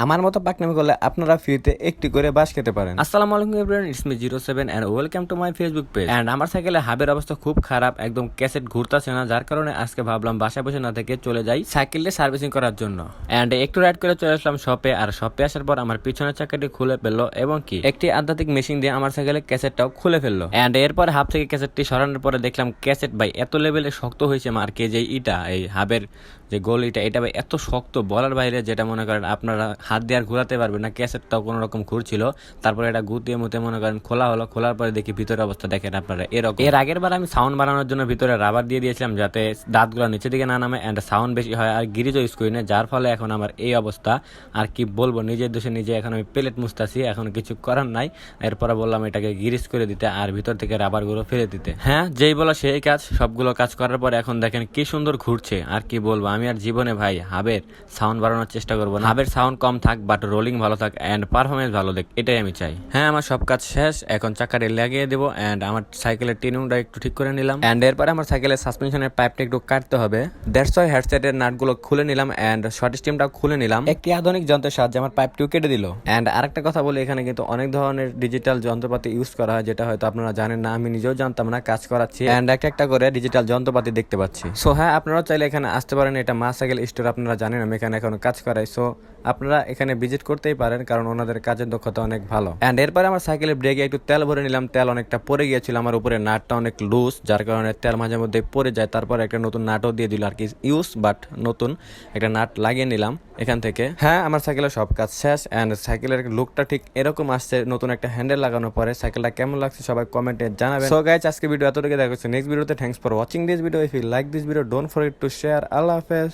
আমার মতো পাকনামি করলে আপনারা ফ্রিতে একটি করে বাস খেতে পারেন। আসসালামু আলাইকুম everyone, it's me 07 and welcome to my Facebook page. And আমার সাইকেলে হাবের অবস্থা খুব খারাপ, একদম ক্যাসেট ঘুরতাছে না, যার কারণে আজকে ভাবলাম বাসায় বসে না থেকে চলে যাই সাইকেলটা সার্ভিসিং করার জন্য। এন্ড একটু রাইড করে চলে আসলাম শপে। আর শপে আসার পর আমার পিছনের চাকাটি খুলে ফেললো এবং কি একটি আধ্যাত্মিক মেশিন দিয়ে আমার সাইকেলের ক্যাসেটটাও খুলে ফেললো। এন্ড এরপর হাব থেকে ক্যাসেটটি সরানোর পরে দেখলাম ক্যাসেট ভাই এত লেভেলে শক্ত হয়েছে, মার্কে যে ইটা এই হাবের যে গোল এটা ভাই এত শক্ত বলার বাইরে, যেটা মনে করেন আপনারা হাত দিয়ে আর ঘুরাতে পারবেন না। ক্যাসেটটাও কোনো রকম ঘুরছিল, তারপরে এটা গুতিয়ে মুতে মনে করেন খোলা হলো। খোলার পরে দেখি ভিতরের অবস্থা দেখেন আপনারা এরকম। এর আগের বার আমি সাউন্ড বানানোর জন্য ভিতরে রাবার দিয়ে দিয়েছিলাম যাতে দাঁতগুলো নিচের দিকে না নামে এন্ড সাউন্ড বেশি হয়, আর গিরিজও ইউজ করি না, যার ফলে এখন আমার এই অবস্থা। আর কি বলবো, নিজের দোষে নিজে এখন আমি প্লেট মুছতাছি, এখন কিছু করার নাই। এরপরে বললাম এটাকে গিরিজ করে দিতে আর ভিতর থেকে রাবার গুলো ফেলে দিতে। হ্যাঁ, যেই বলো সেই কাজ। সবগুলো কাজ করার পর এখন দেখেন কি সুন্দর ঘুরছে। আর কি বলবো, আমি আর জীবনে ভাই হাবের সাউন্ড বাড়ানোর চেষ্টা করবো না। হাবের সাউন্ড কম থাক বাট রোলিং ভালো থাক এন্ড পারফরমেন্স ভালো দেখ, এটাই আমি চাই। হ্যাঁ, আমার সব কাজ শেষ, এখন চাকাটি লাগিয়ে দেবো এন্ড আমার সাইকেলের টিনিংটা একটু ঠিক করে নিলাম। এন্ড এরপরে আমার সাইকেলের সাসপেনশনের পাইপটা একটু কাটতে হবে। দ্যাটস ওয়াই হেডসেটের নাটগুলো খুলে নিলাম এন্ড শর্ট স্টিমটাও খুলে নিলাম। একটি আধুনিক যন্ত্রের সাহায্যে আমার পাইপটিও কেটে দিল। এন্ড আরেকটা কথা বলি, এখানে কিন্তু অনেক ধরনের ডিজিটাল যন্ত্রপাতি ইউজ করা হয়, যেটা হয়তো আপনারা জানেন না, আমি নিজেও জানতাম না। কাজ করাচ্ছি এন্ড একটা করে ডিজিটাল যন্ত্রপাতি দেখতে পাচ্ছি। সো হ্যাঁ, আপনারাও চাইলে এখানে আসতে পারেন। এটা মা সাইকেল স্টোর, আপনারা জানেন আমি এখানে এখন কাজ করাই। সো আপনারা এখানে ভিজিট করতেই পারেন, কারণ ওনাদের কাজের দক্ষতা অনেক ভালো। এন্ড এরপরে আমার সাইকেলের ব্রেকে একটু তেল ভরে নিলাম। তেল অনেকটা পড়ে গিয়েছিল, আমার উপরে নাটটা অনেক লুজ, যার কারণে তেল মাঝে মধ্যে পড়ে যায়। তারপর একটা নতুন নাটও দিয়ে দিল, আর কি ইউজ বাট নতুন একটা নাট লাগিয়ে নিলাম এখান থেকে। হ্যাঁ, আমার সাইকেলের সব কাজ শেষ এন্ড সাইকেলের লুকটা ঠিক এরকম আসছে নতুন একটা হ্যান্ডেল লাগানোর পরে। সাইকেলটা কেমন লাগছে সবাই কমেন্টে জানাবেন। সো গাইস, আজকে ভিডিও এতটুকু দেখা হচ্ছে। নেক্সট ভিডিওতে thanks for watching this video. If you like this video don't forget to share. আল্লাহ হাফেজ।